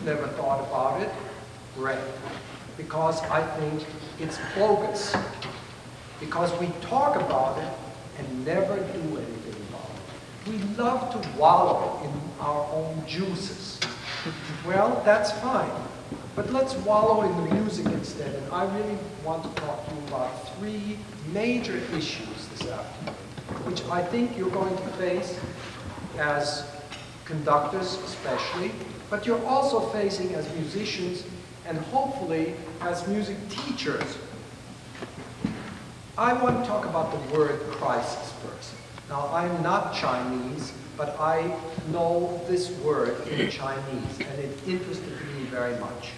never thought about it, great. Because I think it's bogus. Because we talk about it and never do anything about it. We love to wallow in our own juices. Well, that's fine. But let's wallow in the music instead. And I really want to talk to you about 3 major issues this afternoon, which I think you're going to face as conductors especially, but you're also facing as musicians and hopefully as music teachers. I want to talk about the word crisis first. Now, I'm not Chinese, but I know this word in Chinese, and it interested me very much.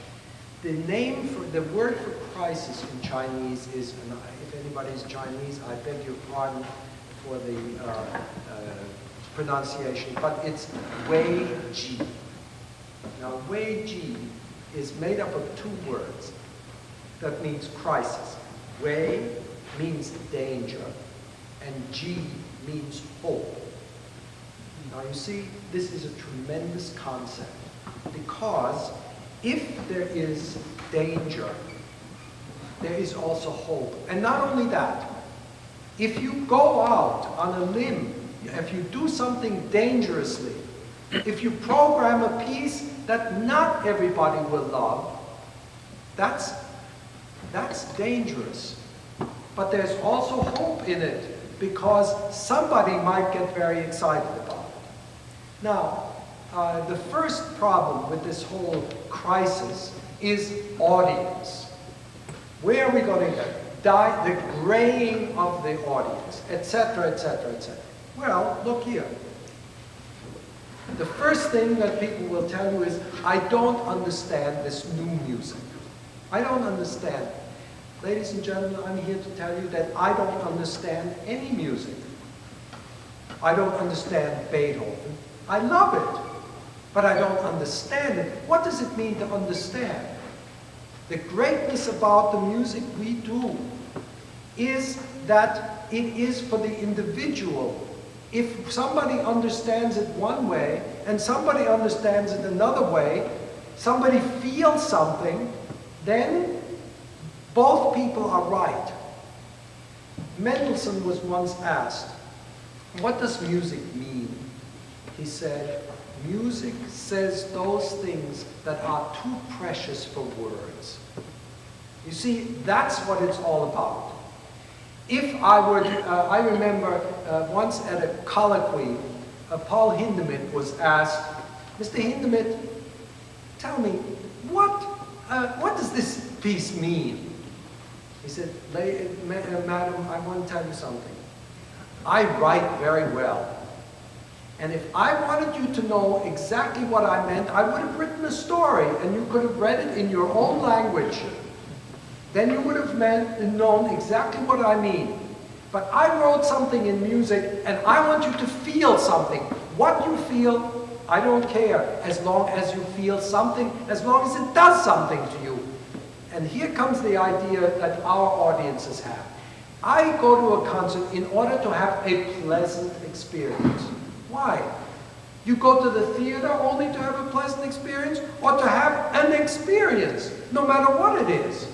The name for the word for crisis in Chinese is, and if anybody is Chinese, I beg your pardon for the pronunciation, but it's Wei Ji. Now, Wei Ji is made up of 2 words that means crisis. Wei means danger, and Ji means hope. Now, you see, this is a tremendous concept, because if there is danger, there is also hope. And not only that, if you go out on a limb, if you do something dangerously, if you program a piece that not everybody will love, that's dangerous. But there's also hope in it, because somebody might get very excited about it. Now, the first problem with this whole crisis is audience. Where are we going to die? The graying of the audience, etc., etc., etc. Well, look here. The first thing that people will tell you is, I don't understand this new music. I don't understand. Ladies and gentlemen, I'm here to tell you that I don't understand any music. I don't understand Beethoven. I love it, but I don't understand it. What does it mean to understand? The greatness about the music we do is that it is for the individual. If somebody understands it one way and somebody understands it another way, somebody feels something, then both people are right. Mendelssohn was once asked, what does music mean? He said, music says those things that are too precious for words. You see, that's what it's all about. If I were to, I remember once at a colloquy, Paul Hindemith was asked, Mr. Hindemith, tell me, what does this piece mean? He said, madam, I want to tell you something. I write very well. And if I wanted you to know exactly what I meant, I would have written a story, and you could have read it in your own language. Then you would have known exactly what I mean. But I wrote something in music, and I want you to feel something. What you feel, I don't care, as long as you feel something, as long as it does something to you. And here comes the idea that our audiences have. I go to a concert in order to have a pleasant experience. Why? You go to the theater only to have a pleasant experience, or to have an experience, no matter what it is.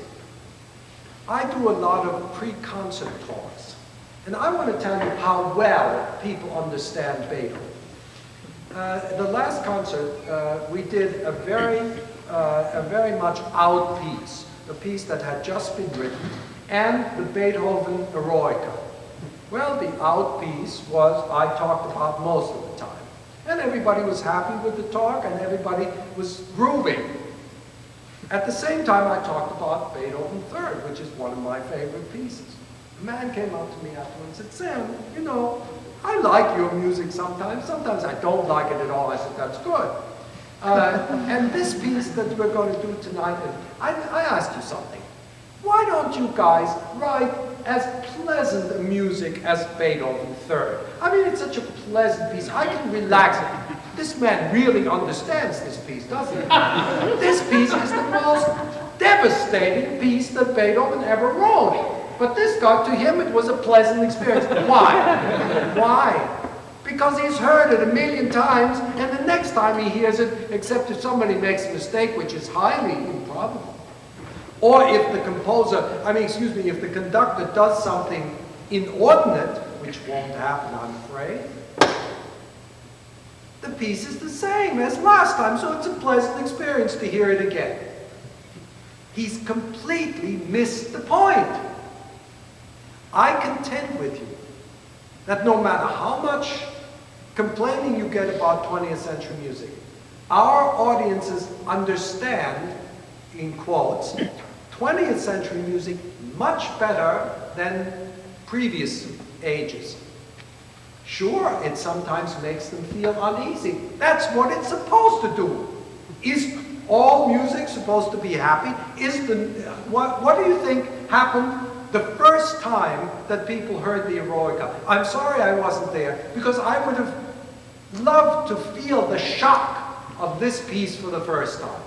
I do a lot of pre-concert talks, and I want to tell you how well people understand Beethoven. The last concert, we did a very much out piece, a piece that had just been written, and the Beethoven Eroica. Well, the out piece was, I talked about most of the time. And everybody was happy with the talk, and everybody was grooving. At the same time, I talked about Beethoven III, which is one of my favorite pieces. A man came up to me afterwards and said, Sam, you know, I like your music sometimes. Sometimes I don't like it at all. I said, that's good. And this piece that we're going to do tonight, I asked you something. Why don't you guys write as pleasant music as Beethoven III? I mean, it's such a pleasant piece. I can relax it. This man really understands this piece, doesn't he? This piece is the most devastating piece that Beethoven ever wrote. But this guy, to him, it was a pleasant experience. Why? Why? because he's heard it 1,000,000 times, and the next time he hears it, except if somebody makes a mistake, which is highly improbable, or if the composer, if the conductor does something inordinate, which won't happen, I'm afraid, the piece is the same as last time, so it's a pleasant experience to hear it again. He's completely missed the point. I contend with you that no matter how much complaining you get about 20th century music, our audiences understand, in quotes, 20th century music much better than previous ages. Sure, it sometimes makes them feel uneasy. That's what it's supposed to do. Is all music supposed to be happy? What do you think happened the first time that people heard the Eroica? I'm sorry I wasn't there, because I would have loved to feel the shock of this piece for the first time.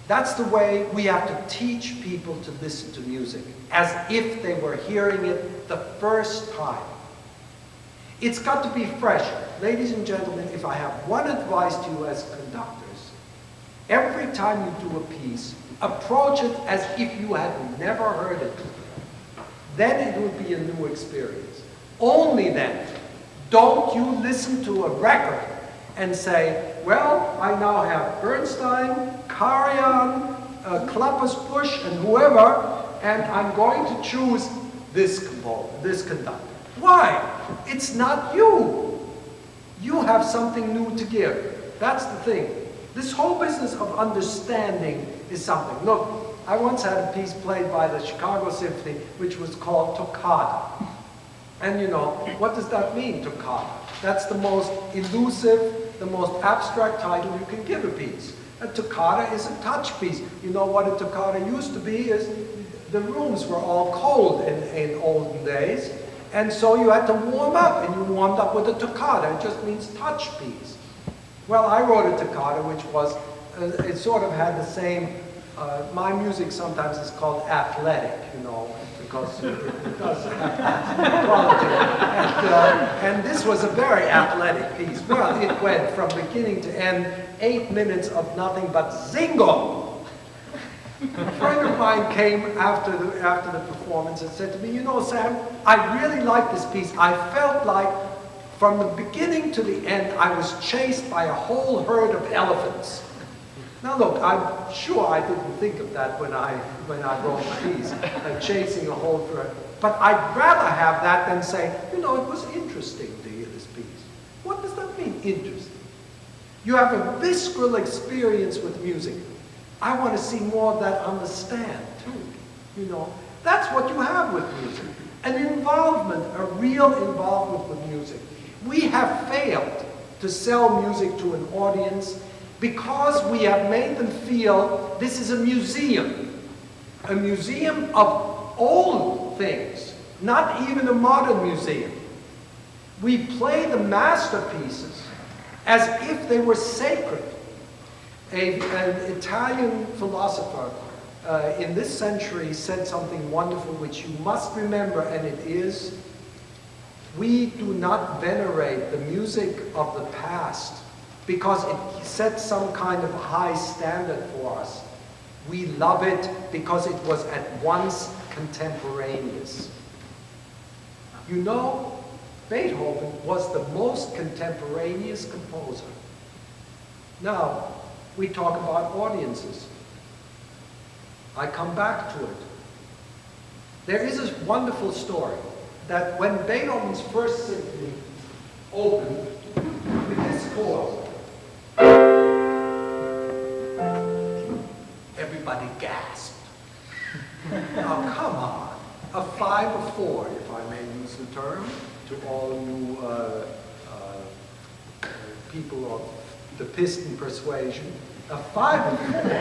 That's the way we have to teach people to listen to music, as if they were hearing it the first time. It's got to be fresh. Ladies and gentlemen, if I have one advice to you as conductors, every time you do a piece, approach it as if you had never heard it before. Then it would be a new experience. Only then. Don't you listen to a record and say, well, I now have Bernstein, Karajan, Klappersbusch, and whoever, and I'm going to choose this conductor. Why? It's not you. You have something new to give. That's the thing. This whole business of understanding is something. Look, I once had a piece played by the Chicago Symphony which was called Toccata. And you know, what does that mean, Toccata? That's the most elusive, the most abstract title you can give a piece. A toccata is a touch piece. You know what a toccata used to be is the rooms were all cold in olden days. And so you had to warm up, and you warmed up with a toccata. It just means touch piece. Well, I wrote a toccata which was, it sort of had the same, my music sometimes is called athletic, you know, because it does have that quality. And this was a very athletic piece. Well, it went from beginning to end, 8 minutes of nothing but zingo. A friend of mine came after the performance and said to me, you know, Sam, I really like this piece. I felt like from the beginning to the end, I was chased by a whole herd of elephants. Now look, I'm sure I didn't think of that when I wrote the piece, chasing a whole herd. But I'd rather have that than say, you know, it was interesting to hear this piece. What does that mean, interesting? You have a visceral experience with music. I want to see more of that on the stand, too. You know, that's what you have with music. An involvement, a real involvement with music. We have failed to sell music to an audience because we have made them feel this is a museum of old things, not even a modern museum. We play the masterpieces as if they were sacred. An Italian philosopher in this century said something wonderful which you must remember, and it is, we do not venerate the music of the past because it sets some kind of high standard for us. We love it because it was at once contemporaneous. You know, Beethoven was the most contemporaneous composer. Now, we talk about audiences. I come back to it. There is this wonderful story that when Beethoven's first symphony opened with this chord, everybody gasped. Now come on, a 5/4, if I may use the term, to all you people of the piston persuasion, a 5/4.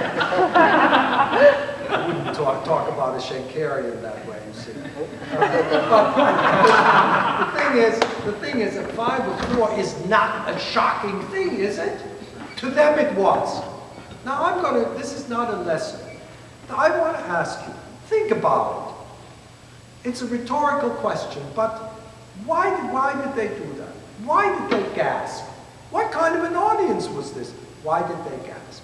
I wouldn't talk about a Schenkerian that way, you see. But the thing is, a 5/4 is not a shocking thing, is it? To them it was. Now this is not a lesson. I want to ask you, think about it. It's a rhetorical question, but Why did they do that? Why did they gasp? What kind of an audience was this? Why did they gasp?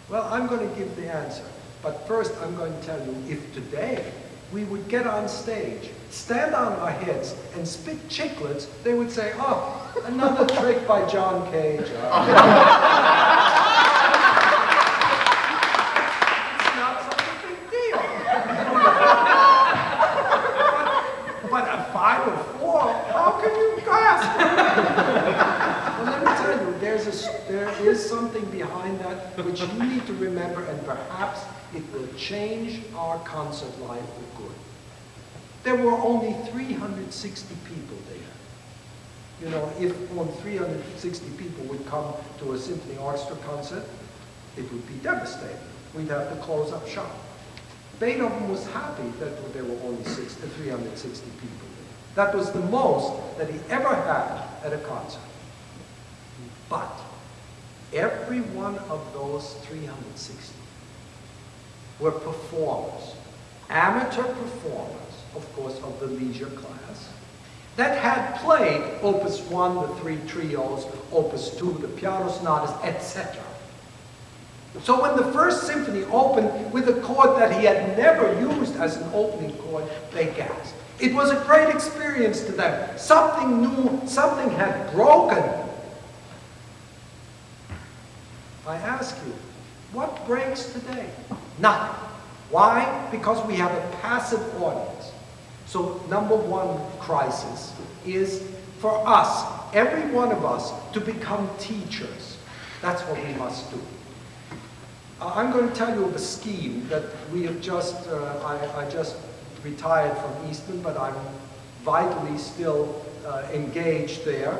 Well, I'm going to give the answer. But first, I'm going to tell you, if today we would get on stage, stand on our heads, and spit chiclets, they would say, oh, another trick by John Cage. It's not such a big deal. But a 5 or 4, how can you gasp? Well, let me tell you, there is something behind that which you need to remember, and perhaps it will change our concert life for good. There were only 360 people there. You know, if only 360 people would come to a symphony orchestra concert, it would be devastating. We'd have to close up shop. Beethoven was happy that there were only 360 people there. That was the most that he ever had at a concert. But every one of those 360 were performers, amateur performers, of course, of the leisure class, that had played Opus 1, the 3 trios, Opus 2, the piano sonatas, etc. So when the first symphony opened with a chord that he had never used as an opening chord, they gasped. It was a great experience to them. Something new, something had broken. I ask you, what breaks today? Nothing. Why? Because we have a passive audience. So number one crisis is for us, every one of us, to become teachers. That's what we must do. I'm going to tell you of a scheme that we have just, I just retired from Eastman, but I'm vitally still engaged there.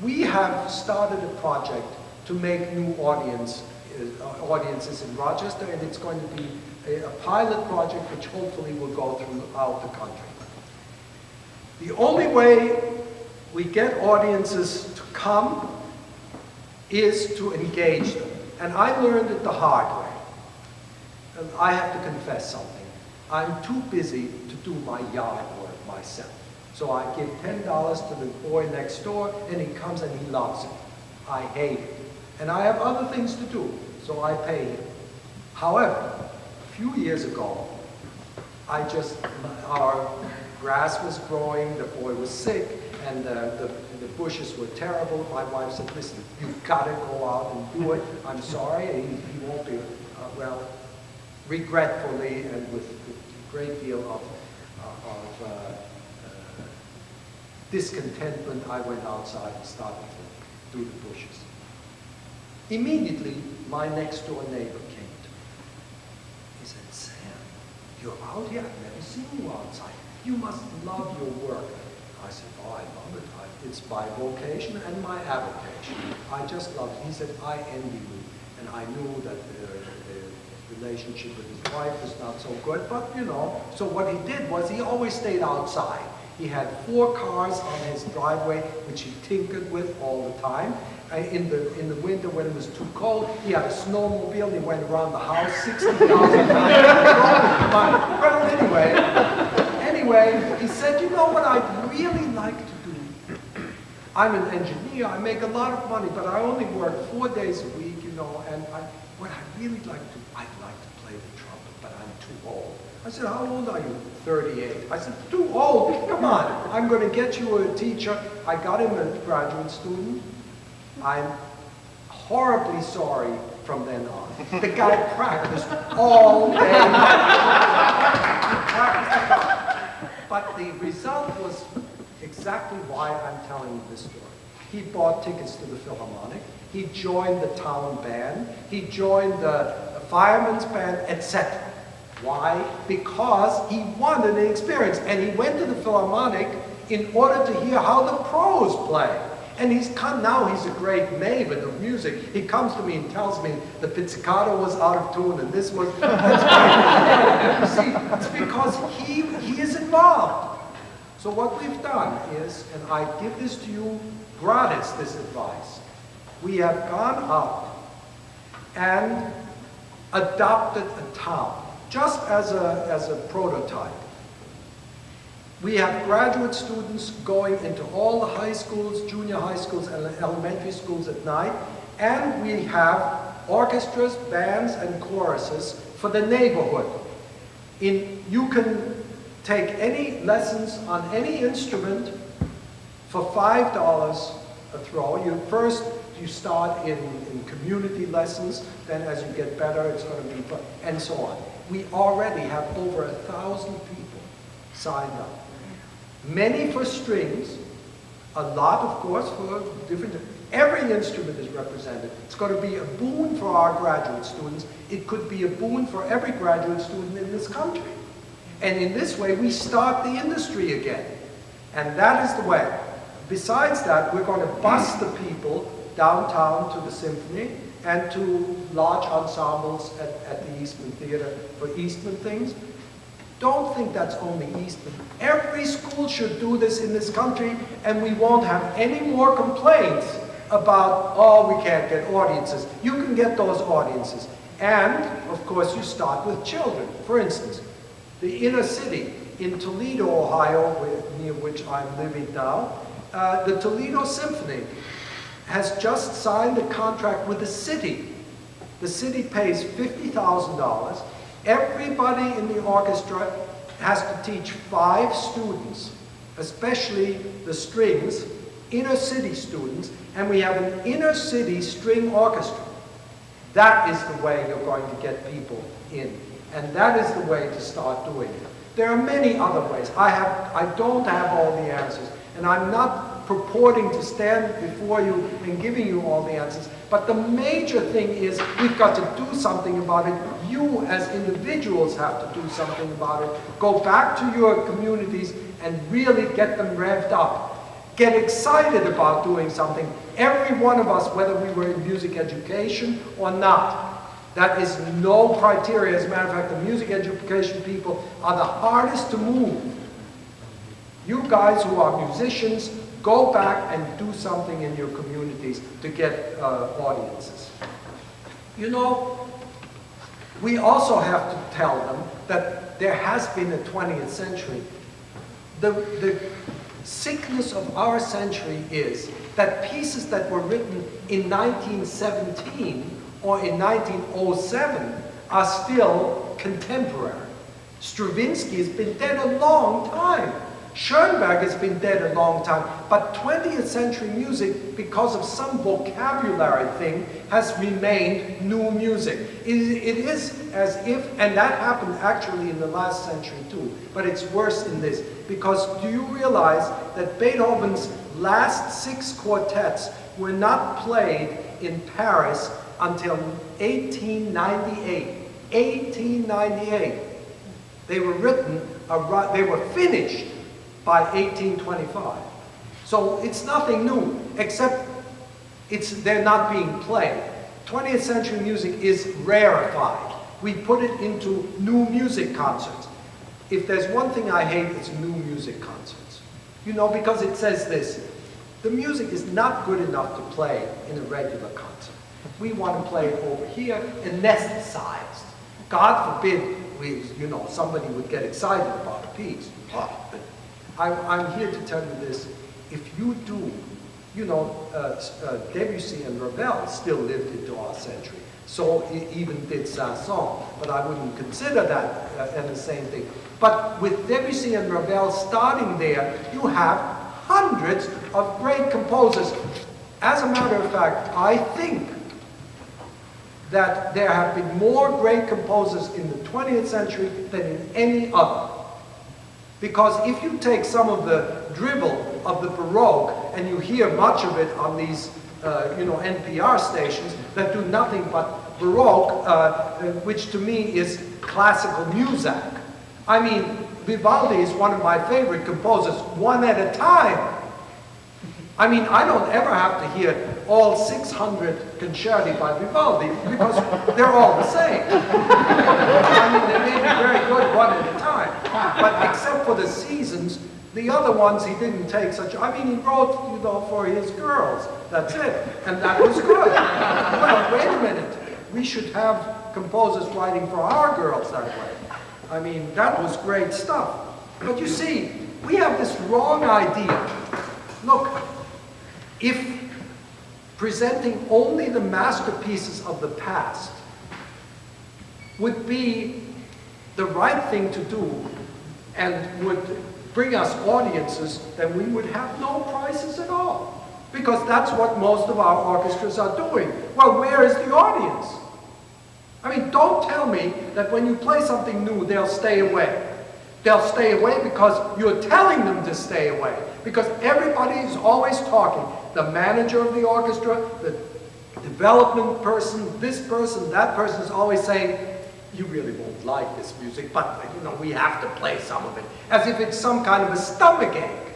We have started a project to make new audiences in Rochester, and it's going to be a pilot project which hopefully will go throughout the country. The only way we get audiences to come is to engage them. And I learned it the hard way. And I have to confess something. I'm too busy to do my yard work myself. So I give $10 to the boy next door, and he comes and he loves it. I hate it. And I have other things to do, so I pay him. However, a few years ago, our grass was growing, the boy was sick, and the bushes were terrible. My wife said, listen, you've got to go out and do it. I'm sorry, he won't be, well, regretfully and with a great deal of discontentment, I went outside and started to do the bushes. Immediately, my next door neighbor came to me. He said, Sam, you're out here? I've never seen you outside. You must love your work. I said, oh, I love it. It's my vocation and my avocation. I just love it. He said, I envy you. And I knew that the relationship with his wife was not so good, but you know, so what he did was he always stayed outside. He had 4 cars on his driveway, which he tinkered with all the time. In the winter, when it was too cold, he had a snowmobile. He went around the house 60,000 times. Well, anyway, he said, you know what I'd really like to do? I'm an engineer. I make a lot of money, but I only work 4 days a week, you know. And what I'd really like to do, I'd like to play the trumpet, but I'm too old. I said, how old are you? 38. I said, too old? Come on. I'm going to get you a teacher. I got him a graduate student. I'm horribly sorry from then on. The guy practiced all day. But the result was exactly why I'm telling you this story. He bought tickets to the Philharmonic. He joined the town band. He joined the fireman's band, etc. Why? Because he wanted an experience. And he went to the Philharmonic in order to hear how the pros play. And now he's a great maven of music. He comes to me and tells me the pizzicato was out of tune and this was... You see, it's because he is involved. So what we've done is, and I give this to you gratis, this advice, we have gone out and adopted a town, just as a prototype. We have graduate students going into all the high schools, junior high schools, and elementary schools at night. And we have orchestras, bands, and choruses for the neighborhood. You can take any lessons on any instrument for $5 a throw. You start in community lessons, then as you get better, it's going to be, and so on. We already have over 1,000 people signed up. Many for strings, a lot, of course, for different. Every instrument is represented. It's going to be a boon for our graduate students. It could be a boon for every graduate student in this country. And in this way, we start the industry again. And that is the way. Besides that, we're going to bus the people downtown to the symphony and to large ensembles at the Eastman Theater for Eastman things. Don't think that's only Eastman. Every school should do this in this country, and we won't have any more complaints about, oh, we can't get audiences. You can get those audiences. And, of course, you start with children. For instance, the inner city in Toledo, Ohio, near which I'm living now, the Toledo Symphony has just signed a contract with the city. The city pays $50,000. Everybody in the orchestra has to teach 5 students, especially the strings, inner city students, and we have an inner city string orchestra. That is the way you're going to get people in, and that is the way to start doing it. There are many other ways. I don't have all the answers, and I'm not purporting to stand before you and giving you all the answers, but the major thing is we've got to do something about it. You as individuals have to do something about it. Go back to your communities and really get them revved up. Get excited about doing something. Every one of us, whether we were in music education or not, that is no criteria. As a matter of fact, the music education people are the hardest to move. You guys who are musicians, go back and do something in your communities to get audiences. You know, we also have to tell them that there has been a 20th century. The sickness of our century is that pieces that were written in 1917 or in 1907 are still contemporary. Stravinsky has been dead a long time. Schoenberg has been dead a long time, but 20th century music, because of some vocabulary thing, has remained new music. It is as if, and that happened actually in the last century too, but it's worse in this, because do you realize that Beethoven's last 6 quartets were not played in Paris until 1898. 1898. They were written, they were finished by 1825. So it's nothing new, except they're not being played. 20th century music is rarefied. We put it into new music concerts. If there's one thing I hate, it's new music concerts. You know, because it says this, the music is not good enough to play in a regular concert. We want to play it over here, anesthetized. God forbid, somebody would get excited about a piece. I'm here to tell you this. If you do, Debussy and Ravel still lived into our century. So even did Saint-Saëns, but I wouldn't consider that the same thing. But with Debussy and Ravel starting there, you have hundreds of great composers. As a matter of fact, I think that there have been more great composers in the 20th century than in any other. Because if you take some of the dribble of the Baroque, and you hear much of it on these NPR stations that do nothing but Baroque, which to me is classical music. I mean, Vivaldi is one of my favorite composers, one at a time. I mean, I don't ever have to hear all 600 concerti by Vivaldi because they're all the same. I mean, they may be very good one at a time, but except for the seasons, the other ones he didn't take such. I mean, he wrote, for his girls. That's it, and that was good. Well, wait a minute. We should have composers writing for our girls that way. I mean, that was great stuff. But you see, We have this wrong idea. Look, if presenting only the masterpieces of the past would be the right thing to do and would bring us audiences, then we would have no prizes at all. Because that's what most of our orchestras are doing. Well, where is the audience? I mean, don't tell me that when you play something new, they'll stay away. They'll stay away because you're telling them to stay away. Because everybody is always talking. The manager of the orchestra, the development person, this person, that person is always saying, you really won't like this music, but you know, we have to play some of it. As if it's some kind of a stomach ache.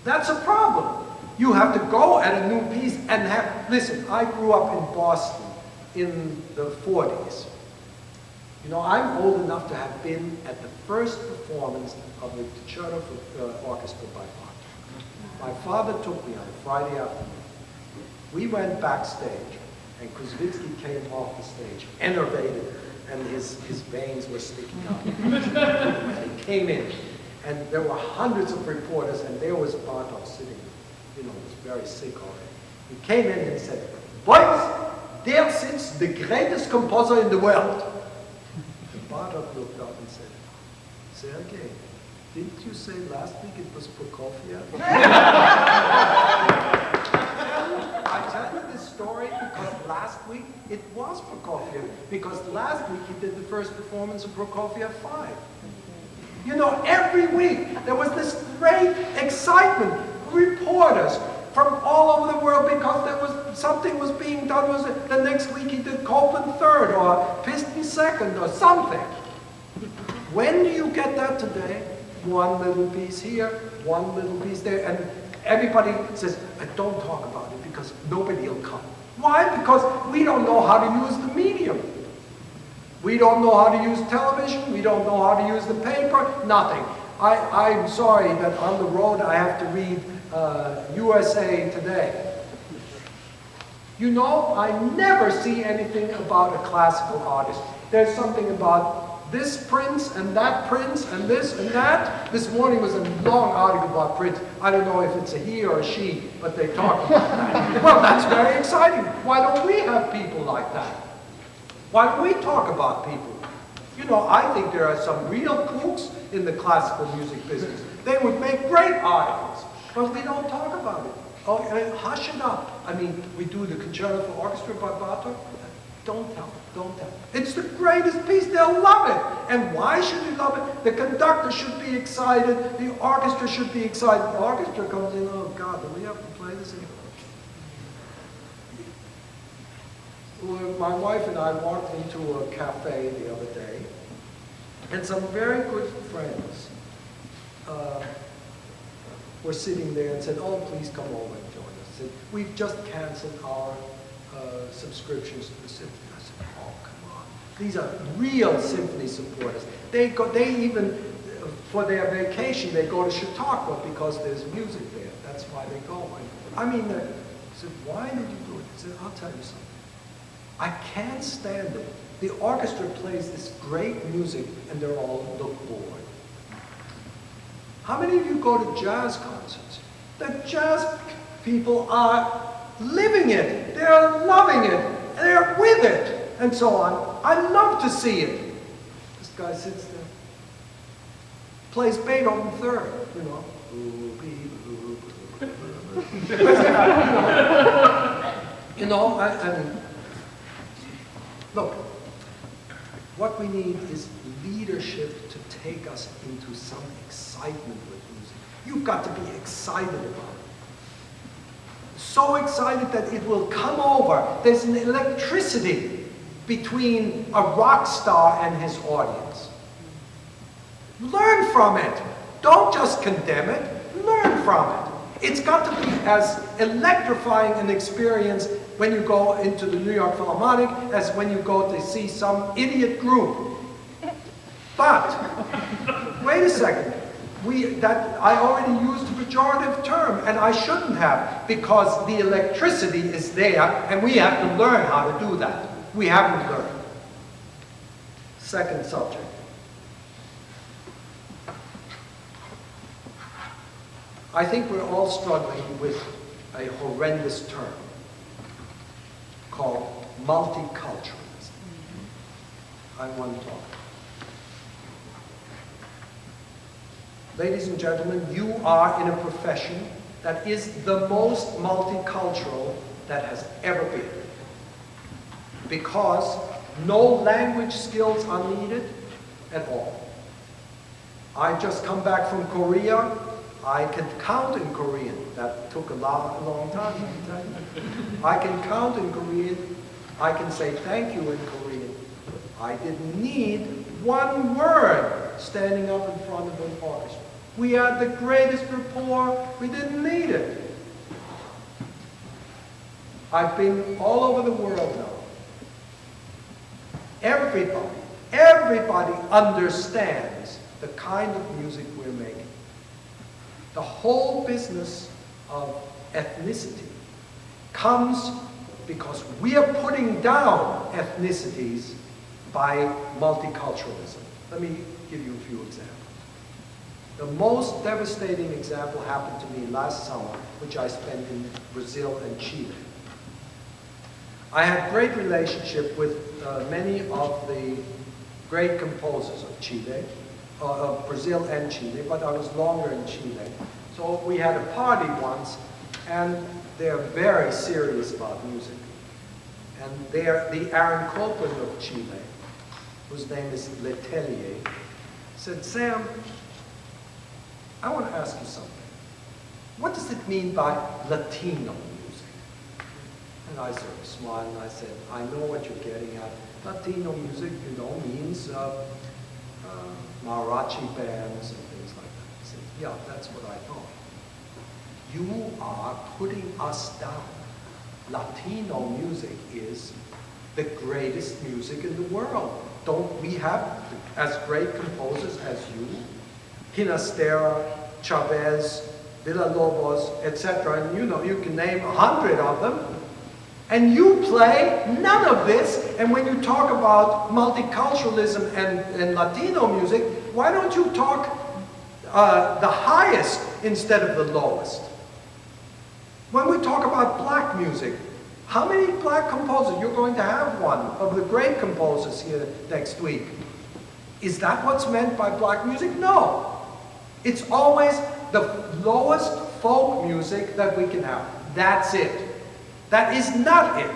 That's a problem. You have to go at a new piece and have, listen, I grew up in Boston in the 40s. You know, I'm old enough to have been at the first performance of the Concerto for Orchestra by Bartok. My father took me on a Friday afternoon. We went backstage, and Kuzvitsky came off the stage, enervated, and his veins were sticking out. And he came in, and there were hundreds of reporters, and there was Bartok sitting, you know, he was very sick already. He came in and he said, boys, there sits the greatest composer in the world. Bartok looked up and said, Sergei, didn't you say last week it was Prokofiev? I tell you this story because last week it was Prokofiev. Because last week he did the first performance of Prokofiev 5. You know, every week there was this great excitement. Reporters from all over the world because there was something was being done. Was the next week he did Copland 3rd or Piston 2nd or something. When do you get that today? One little piece here, one little piece there, and everybody says, don't talk about it because nobody will come. Why? Because we don't know how to use the medium. We don't know how to use television, we don't know how to use the paper, nothing. I'm sorry that on the road I have to read USA Today. You know, I never see anything about a classical artist. There's something about this prince and that prince and this and that. This morning was a long article about Prince. I don't know if it's a he or a she, but they talk about that. Well, that's very exciting. Why don't we have people like that? Why don't we talk about people? You know, I think there are some real kooks in the classical music business. They would make great articles, but we don't talk about it. Oh, hush it up. I mean, we do the Concerto for Orchestra by Bartok. Don't tell them, don't tell them. It's the greatest piece, they'll love it. And why should they love it? The conductor should be excited, the orchestra should be excited. The orchestra comes in, oh God, do we have to play this again? My wife and I walked into a cafe the other day, and some very good friends were sitting there and said, oh, please come over and join us. Said, we've just canceled our subscriptions to the symphony. I said, oh, come on. These are real symphony supporters. They even, for their vacation, they go to Chautauqua because there's music there. That's why they go. I mean, I said, why did you do it? I said, I'll tell you something. I can't stand it. The orchestra plays this great music and they're all look bored. How many of you go to jazz concerts? The jazz people are living it. They're loving it. They're with it. And so on. I love to see it. This guy sits there. Plays Beethoven 3rd, you know. You know, I mean, look, what we need is leadership to take us into some excitement with music. You've got to be excited about it. So excited that it will come over. There's an electricity between a rock star and his audience. Learn from it. Don't just condemn it. Learn from it. It's got to be as electrifying an experience when you go into the New York Philharmonic as when you go to see some idiot group. But, wait a second. I already used a pejorative term, and I shouldn't have, because the electricity is there, and we have to learn how to do that. We haven't learned. Second subject. I think we're all struggling with a horrendous term called multiculturalism. I want to talk. Ladies and gentlemen, you are in a profession that is the most multicultural that has ever been. Because no language skills are needed at all. I just come back from Korea. I can count in Korean. That took a long time. I can count in Korean. I can say thank you in Korean. I didn't need one word standing up in front of an orchestra. We had the greatest rapport. We didn't need it. I've been all over the world now. Everybody understands the kind of music we're making. The whole business of ethnicity comes because we are putting down ethnicities by multiculturalism. Let me give you a few examples. The most devastating example happened to me last summer, which I spent in Brazil and Chile. I had great relationship with many of the great composers of Chile, of Brazil and Chile, but I was longer in Chile. So we had a party once, and they're very serious about music. And they're the Aaron Copland of Chile, whose name is Letelier, said, Sam, I want to ask you something. What does it mean by Latino music? And I sort of smiled and I said, I know what you're getting at. Latino music, you know, means mariachi bands and things like that. I said, yeah, that's what I thought. You are putting us down. Latino music is the greatest music in the world. Don't we have as great composers as you? Ginastera, Chavez, Villalobos, etc. And you know, you can name 100 of them. And you play none of this. And when you talk about multiculturalism and Latino music, why don't you talk the highest instead of the lowest? When we talk about black music, how many black composers? You're going to have one of the great composers here next week. Is that what's meant by black music? No. It's always the lowest folk music that we can have. That's it. That is not it.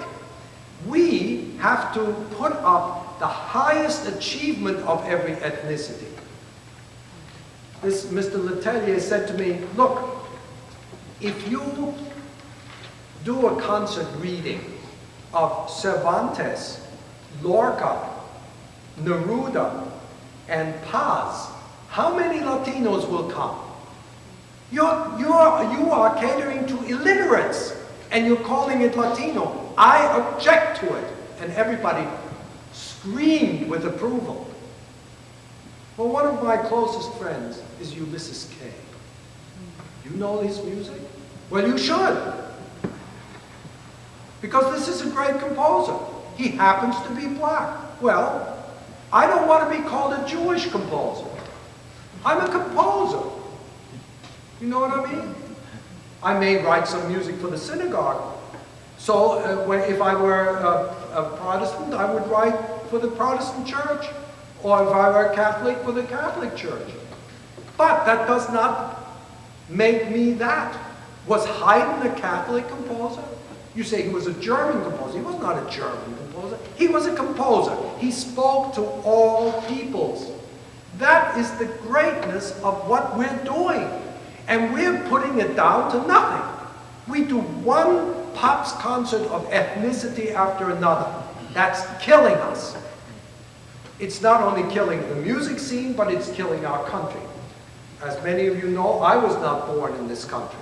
We have to put up the highest achievement of every ethnicity. This Mr. Letelier said to me, look, if you do a concert reading of Cervantes, Lorca, Neruda, and Paz, how many Latinos will come? You are catering to illiterates, and you're calling it Latino. I object to it. And everybody screamed with approval. Well, one of my closest friends is Ulysses Kay. You know his music? Well, you should. Because this is a great composer. He happens to be black. Well, I don't want to be called a Jewish composer. I'm a composer. You know what I mean? I may write some music for the synagogue. So if I were a Protestant, I would write for the Protestant church. Or if I were a Catholic, for the Catholic church. But that does not make me that. Was Haydn a Catholic composer? You say he was a German composer. He was not a German composer. He was a composer. He spoke to all peoples. That is the greatness of what we're doing. And we're putting it down to nothing. We do one Pops concert of ethnicity after another. That's killing us. It's not only killing the music scene, but it's killing our country. As many of you know, I was not born in this country.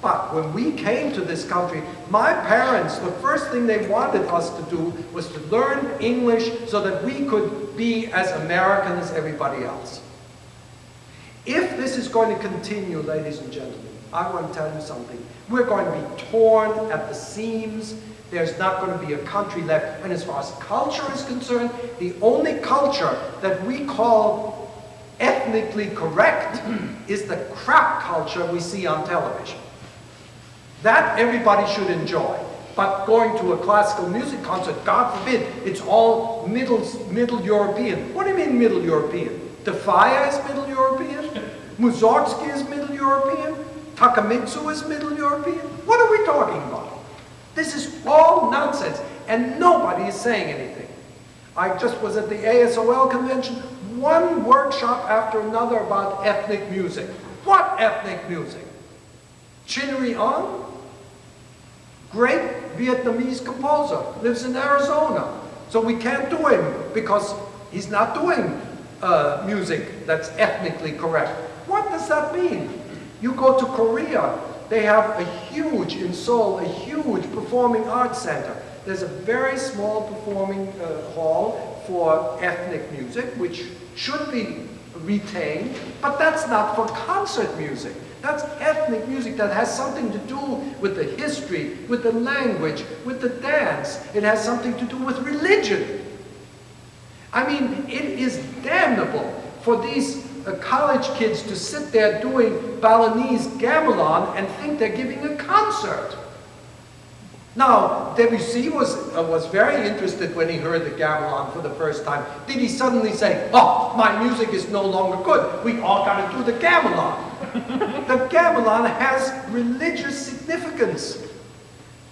But when we came to this country, my parents, the first thing they wanted us to do was to learn English so that we could be as American as everybody else. If this is going to continue, ladies and gentlemen, I want to tell you something. We're going to be torn at the seams. There's not going to be a country left. And as far as culture is concerned, the only culture that we call ethnically correct is the crap culture we see on television. That everybody should enjoy. But going to a classical music concert, God forbid, it's all Middle European. What do you mean Middle European? Defaya is Middle European? Mussorgsky is Middle European? Takamitsu is Middle European? What are we talking about? This is all nonsense, and nobody is saying anything. I just was at the ASOL convention, one workshop after another about ethnic music. What ethnic music? Chinnery Ong? Great Vietnamese composer, lives in Arizona. So we can't do him because he's not doing music that's ethnically correct. What does that mean? You go to Korea, they have a huge, in Seoul, a huge performing arts center. There's a very small performing hall for ethnic music, which should be retained, but that's not for concert music. That's ethnic music that has something to do with the history, with the language, with the dance. It has something to do with religion. I mean, it is damnable for these college kids to sit there doing Balinese gamelan and think they're giving a concert. Now, Debussy was very interested when he heard the gamelan for the first time. Did he suddenly say, oh, my music is no longer good, we all got to do the gamelan? The gamelan has religious significance.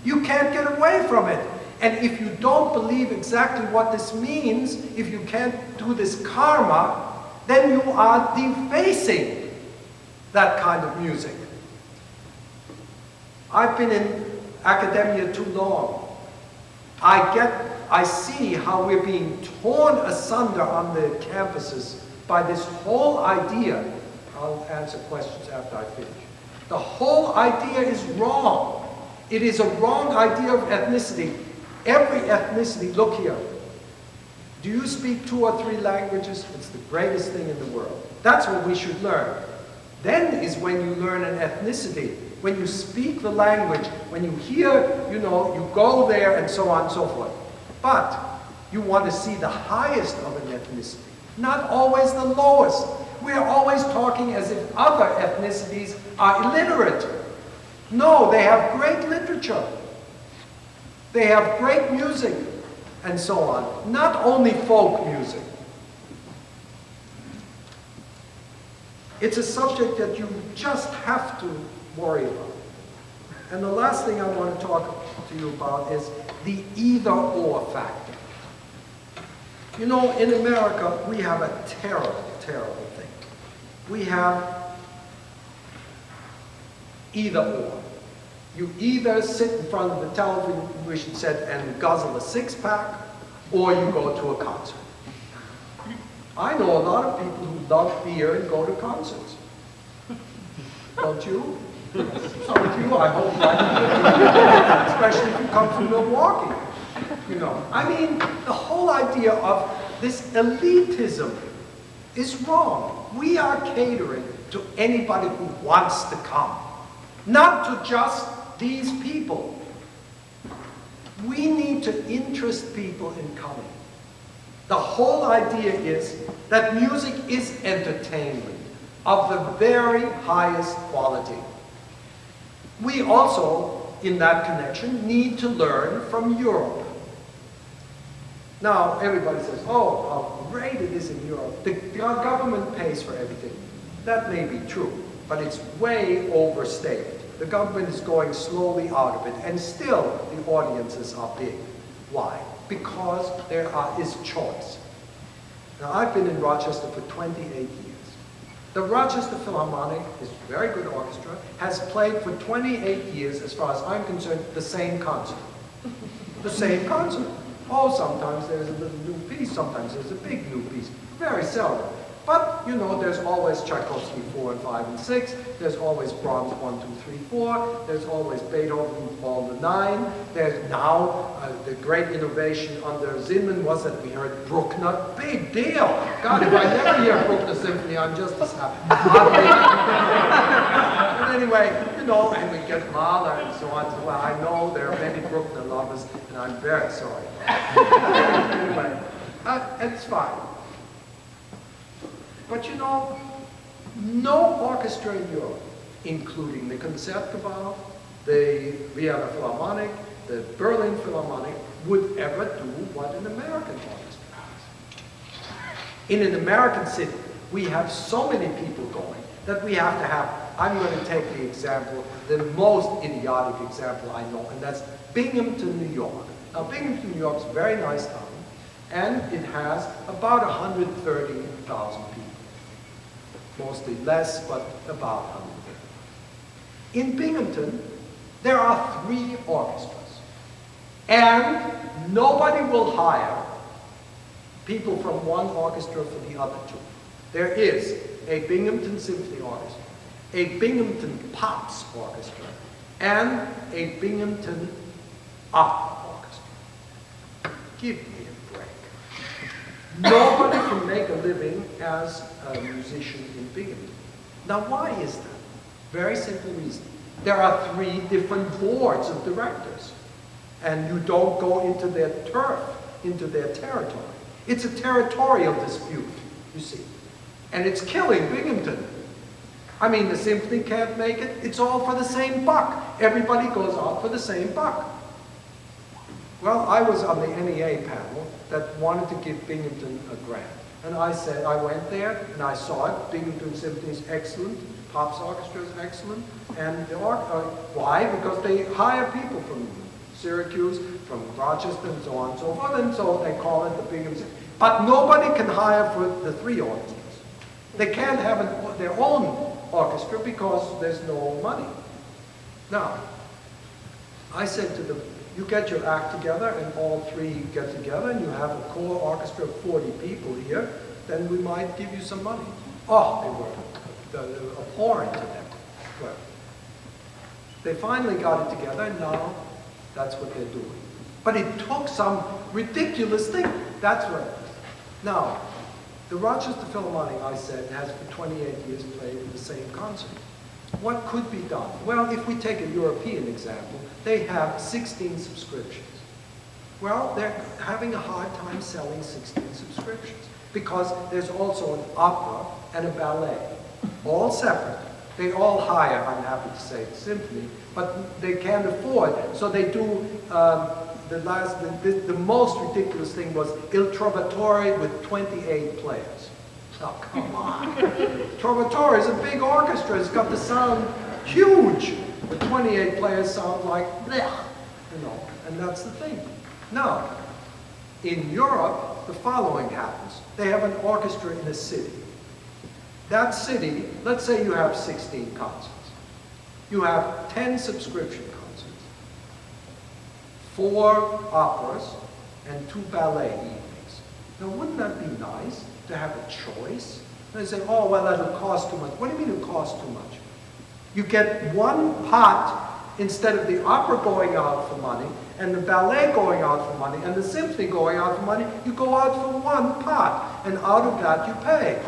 You can't get away from it. And if you don't believe exactly what this means, if you can't do this karma, then you are defacing that kind of music. I've been in academia too long. I see how we're being torn asunder on the campuses by this whole idea. I'll answer questions after I finish. The whole idea is wrong. It is a wrong idea of ethnicity. Every ethnicity, look here. Do you speak 2 or 3 languages? It's the greatest thing in the world. That's what we should learn. Then is when you learn an ethnicity. When you speak the language, when you hear, you know, you go there and so on and so forth. But you want to see the highest of an ethnicity, not always the lowest. We are always talking as if other ethnicities are illiterate. No, they have great literature. They have great music and so on. Not only folk music. It's a subject that you just have to worry about. And the last thing I want to talk to you about is the either-or factor. You know, in America, we have a terrible, terrible thing. We have either-or. You either sit in front of the television set and guzzle a 6-pack, or you go to a concert. I know a lot of people who love beer and go to concerts. Don't you? Some of you, I hope, like, especially if you come from Milwaukee. You know, I mean, the whole idea of this elitism is wrong. We are catering to anybody who wants to come, not to just these people. We need to interest people in coming. The whole idea is that music is entertainment of the very highest quality. We also, in that connection, need to learn from Europe. Now, everybody says, oh, how great it is in Europe. The government pays for everything. That may be true, but it's way overstated. The government is going slowly out of it, and still the audiences are big. Why? Because there is choice. Now, I've been in Rochester for 28 years. The Rochester Philharmonic is a very good orchestra, has played for 28 years, as far as I'm concerned, the same concert. The same concert. Oh, sometimes there's a little new piece, sometimes there's a big new piece. Very seldom. But, you know, there's always Tchaikovsky 4 and 5 and 6. There's always Brahms 1, 2, 3, 4. There's always Beethoven all the 9. There's now, the great innovation under Zinman was that we heard Bruckner. Big deal. God, if I never hear Bruckner Symphony, I'm just as happy. But anyway, you know, and we get Mahler and so on. Well, I know there are many Bruckner lovers, and I'm very sorry. Anyway, it's fine. But you know, no orchestra in Europe, including the Concertgebouw, the Vienna Philharmonic, the Berlin Philharmonic, would ever do what an American orchestra does. In an American city, we have so many people going that we have to have, I'm going to take the example, the most idiotic example I know, and that's Binghamton, New York. Now, Binghamton, New York is a very nice town, and it has about 130,000 people. Mostly less, but about 130. In Binghamton, there are 3 orchestras, and nobody will hire people from one orchestra for the other 2. There is a Binghamton Symphony Orchestra, a Binghamton Pops Orchestra, and a Binghamton Opera Orchestra. Give me a break. Nobody can make a living as a musician in Binghamton. Now, why is that? Very simple reason. There are 3 different boards of directors, and you don't go into their turf, into their territory. It's a territorial dispute, you see. And it's killing Binghamton. I mean, the symphony can't make it. It's all for the same buck. Everybody goes out for the same buck. Well, I was on the NEA panel that wanted to give Binghamton a grant. And I said, I went there and I saw it. Binghamton Symphony is excellent. Pops Orchestra is excellent. And the why? Because they hire people from Syracuse, from Rochester, and so on and so forth. And so they call it the Binghamton Symphony. But nobody can hire for the 3 orchestras. They can't have their own orchestra because there's no money. Now, I said to them, you get your act together and all 3 get together and you have a core orchestra of 40 people here, then we might give you some money. Oh, they were abhorrent to them. Well, they finally got it together and now that's what they're doing. But it took some ridiculous thing. That's what it is. Now, the Rochester Philharmonic, I said, has for 28 years played the same concert. What could be done? Well, if we take a European example, they have 16 subscriptions. Well, they're having a hard time selling 16 subscriptions because there's also an opera and a ballet, all separate. They all hire, I'm happy to say, the symphony, but they can't afford. So they do, the most ridiculous thing was Il Trovatore with 28 players. Oh, come on. Trovatore is a big orchestra. It's got the sound huge. The 28 players sound like, bleh, you know, and that's the thing. Now, in Europe, the following happens. They have an orchestra in a city. That city, let's say you have 16 concerts. You have 10 subscription concerts, 4 operas, and 2 ballet evenings. Now, wouldn't that be nice to have a choice? And they say, oh, well, that'll cost too much. What do you mean it'll cost too much? You get one pot instead of the opera going out for money, and the ballet going out for money, and the symphony going out for money. You go out for one pot, and out of that you pay.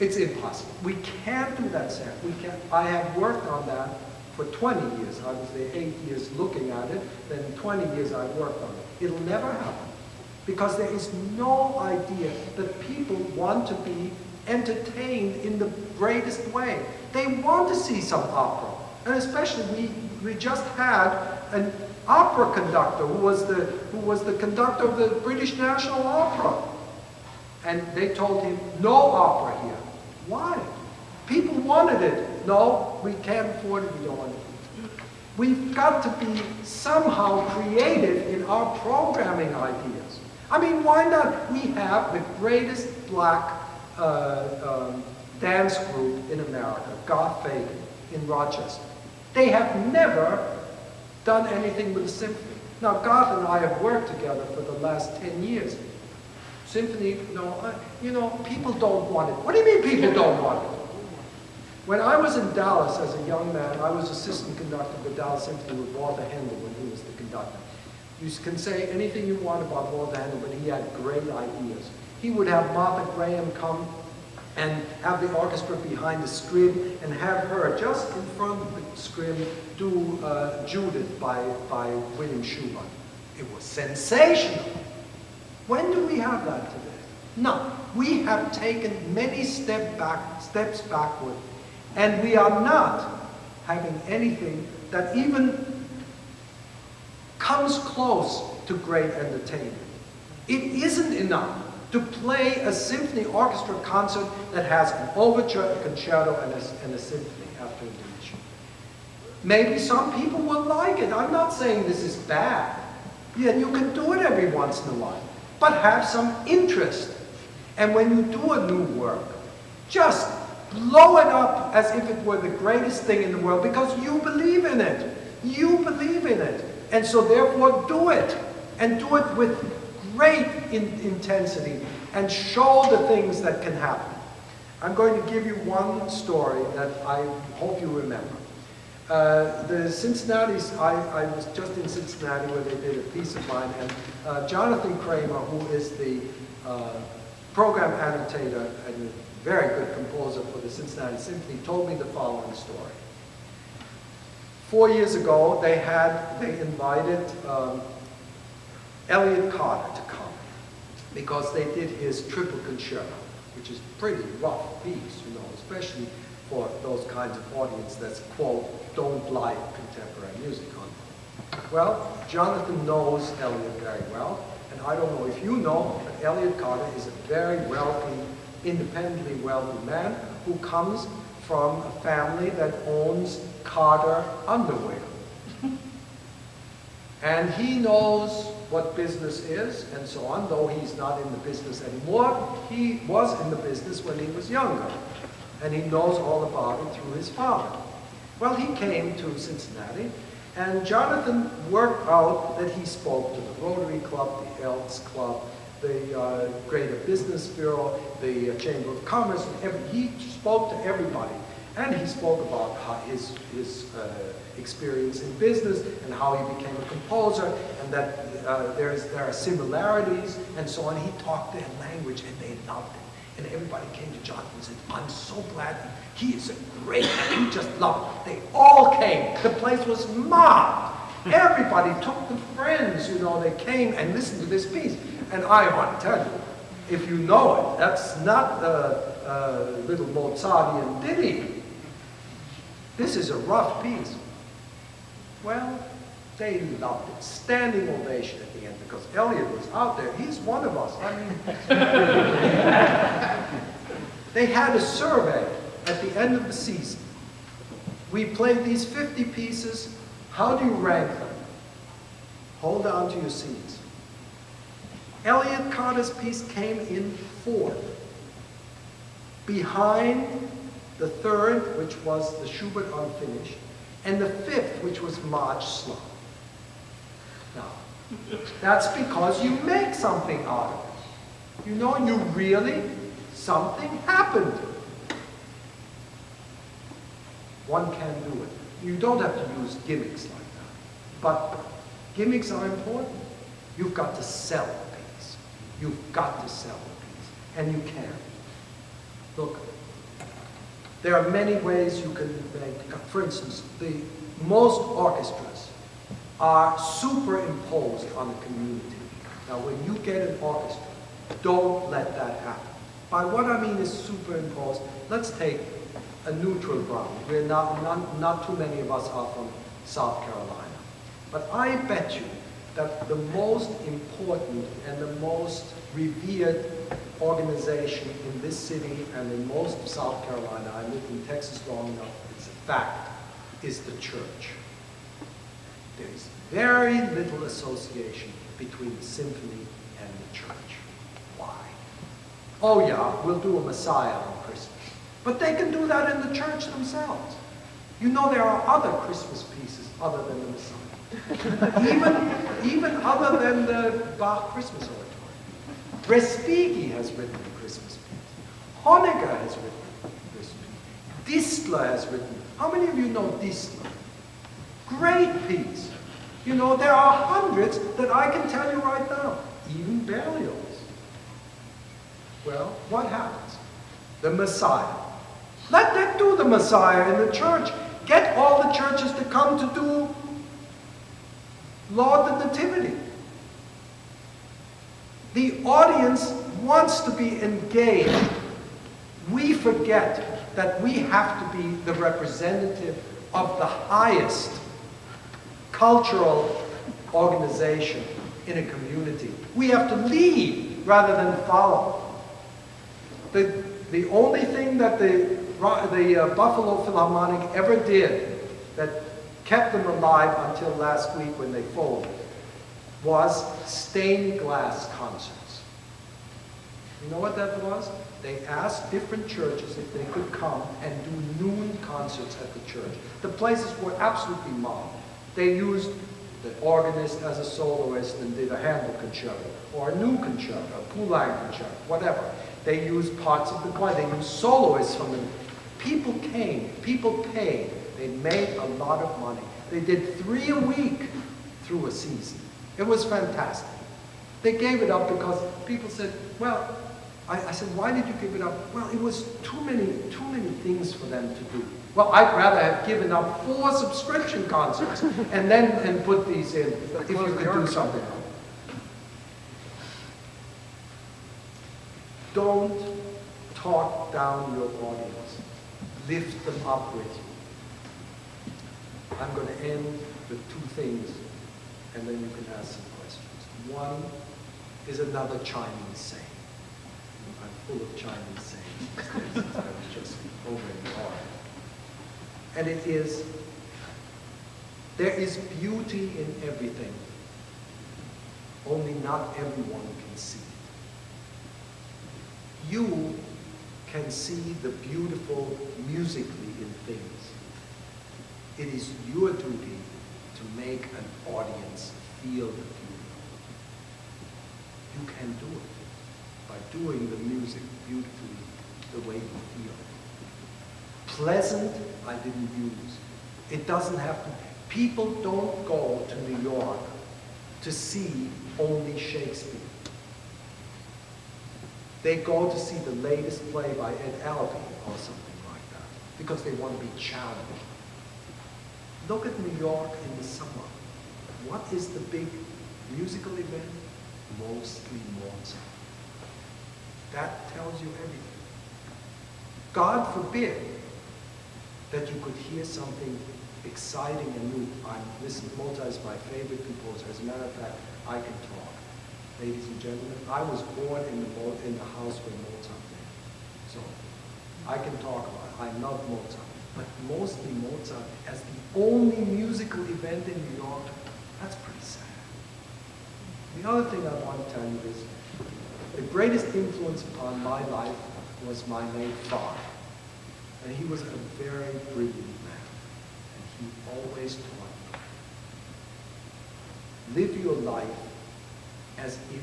It's impossible. We can't do that, Sam. We can't. I have worked on that for 20 years. I was there 8 years looking at it, then 20 years I've worked on it. It'll never happen. Because there is no idea that people want to be entertained in the greatest way. They want to see some opera. And especially we just had an opera conductor who was the conductor of the British National Opera. And they told him, no opera here. Why? People wanted it. No, we can't afford it, we don't want it. We've got to be somehow creative in our programming ideas. I mean, why not? We have the greatest black dance group in America, Garth Fagan, in Rochester. They have never done anything with a symphony. Now, Garth and I have worked together for the last 10 years. Symphony, no, people don't want it. What do you mean people don't want it? When I was in Dallas as a young man, I was assistant conductor of the Dallas Symphony with Walter Handel when he was the conductor. You can say anything you want about Walter Handel, but he had great ideas. He would have Martha Graham come and have the orchestra behind the scrim and have her just in front of the scrim do Judith by William Schubert. It was sensational. When do we have that today? None. We have taken many steps backward, and we are not having anything that even comes close to great entertainment. It isn't enough to play a symphony orchestra concert that has an overture, a concerto, and a symphony after each. Maybe some people will like it. I'm not saying this is bad. Yeah, you can do it every once in a while, but have some interest. And when you do a new work, just blow it up as if it were the greatest thing in the world, because you believe in it. You believe in it. And so therefore do it. And do it with great intensity and show the things that can happen. I'm going to give you one story that I hope you remember. The Cincinnati's, I was just in Cincinnati where they did a piece of mine, and Jonathan Kramer, who is the program annotator and a very good composer for the Cincinnati Symphony, told me the following story. 4 years ago, they invited Elliott Carter to come because they did his triple concerto, which is a pretty rough piece, you know, especially for those kinds of audience that's, quote, don't like contemporary music, unquote. Well, Jonathan knows Elliott very well, and I don't know if you know, but Elliott Carter is a very wealthy, independently wealthy man who comes from a family that owns Carter Underwear. And he knows what business is and so on, though he's not in the business anymore. He was in the business when he was younger, and he knows all about it through his father. Well, he came to Cincinnati, and Jonathan worked out that he spoke to the Rotary Club, the Elks Club, the Greater Business Bureau, the Chamber of Commerce, and he spoke to everybody. And he spoke about how his experience in business and how he became a composer, and that there are similarities and so on. He talked their language and they loved it. And everybody came to Jonathan and said, I'm so glad he is a great man. He just loved it. They all came. The place was mobbed. Everybody took the friends, you know, they came and listened to this piece. And I want to tell you, if you know it, that's not a little Mozartian ditty. This is a rough piece. Well, they loved it. Standing ovation at the end, because Elliott was out there. He's one of us. I mean, they had a survey at the end of the season. We played these 50 pieces. How do you rank them? Hold on to your seats. Elliott Carter's piece came in 4th, behind the 3rd, which was the Schubert Unfinished, and the 5th, which was March Slow. Now, that's because you make something out of it. You know, you really, something happened. One can do it. You don't have to use gimmicks like that. But gimmicks are important. You've got to sell a piece. You've got to sell a piece. And you can. Look, there are many ways you can make, for instance, most orchestras are superimposed on the community. Now, when you get an orchestra, don't let that happen. By what I mean is superimposed, let's take a neutral ground. We're not too many of us are from South Carolina. But I bet you that the most important and the most revered organization in this city and in most of South Carolina, I lived in Texas long enough, it's a fact, is the church. There is very little association between the symphony and the church. Why? Oh yeah, we'll do a Messiah on Christmas. But they can do that in the church themselves. You know, there are other Christmas pieces other than the Messiah. even other than the Bach Christmas Oratory. Respighi has written a Christmas piece. Honegger has written a Christmas piece. Distler has written. How many of you know Distler? Great piece. You know, there are hundreds that I can tell you right now. Even Berlioz. Well, what happens? The Messiah. Let them do the Messiah in the church. Get all the churches to come to do Lord the Nativity. The audience wants to be engaged, we forget that we have to be the representative of the highest cultural organization in a community. We have to lead rather than follow. The only thing that the Buffalo Philharmonic ever did that kept them alive until last week when they folded was stained glass concerts. You know what that was? They asked different churches if they could come and do noon concerts at the church. The places were absolutely mobbed. They used the organist as a soloist and did a Handel concerto, or a new concerto, a Poulenc concerto, whatever. They used parts of the choir. They used soloists from them. People came. People paid. They made a lot of money. They did 3 a week through a season. It was fantastic. They gave it up because people said, well, I said, why did you give it up? Well, it was too many things for them to do. Well, I'd rather have given up 4 subscription concerts and put these in if you could do something. Don't talk down your audience. Lift them up with you. I'm going to end with 2 things, and then you can ask some questions. One is another Chinese saying. I'm full of Chinese sayings these days since I was just over in the art. And it is, there is beauty in everything, only not everyone can see it. You can see the beautiful musically in things. It is your duty to make an audience feel the beauty. You can do it by doing the music beautifully the way you feel. Pleasant, I didn't use. It doesn't have to. People don't go to New York to see only Shakespeare. They go to see the latest play by Ed Albee or something like that because they want to be challenged. Look at New York in the summer. What is the big musical event? Mostly Mozart. That tells you everything. God forbid that you could hear something exciting and new. Listen, Mozart is my favorite composer. As a matter of fact, I can talk. Ladies and gentlemen, I was born in the house where Mozart lived. So I can talk about it. I love Mozart. But mostly Mozart as the only musical event in New York, that's pretty sad. The other thing I want to tell you is the greatest influence upon my life was my late father. And he was a very brilliant man. And he always taught me, live your life as if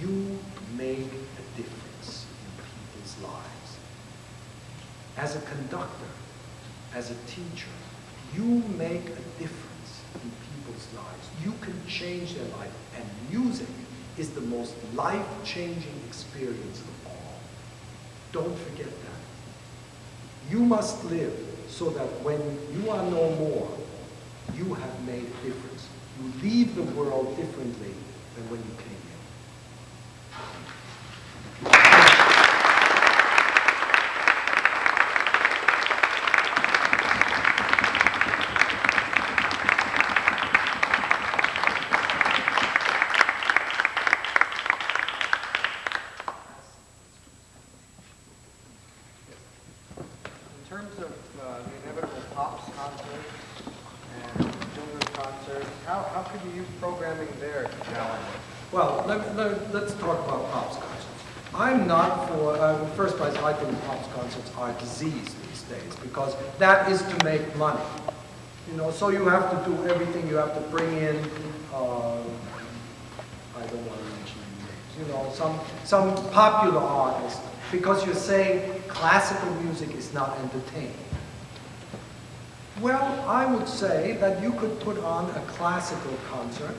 you make a difference in people's lives. As a conductor, as a teacher, you make a difference in people's lives. You can change their life. And music is the most life-changing experience of all. Don't forget that. You must live so that when you are no more, you have made a difference. You leave the world differently than when you came in. Let's talk about Pops concerts. I'm not for, first place, I think Pops concerts are a disease these days because that is to make money. You know, so you have to do everything. You have to bring in, I don't want to mention names, you know, some popular artist because you're saying classical music is not entertaining. Well, I would say that you could put on a classical concert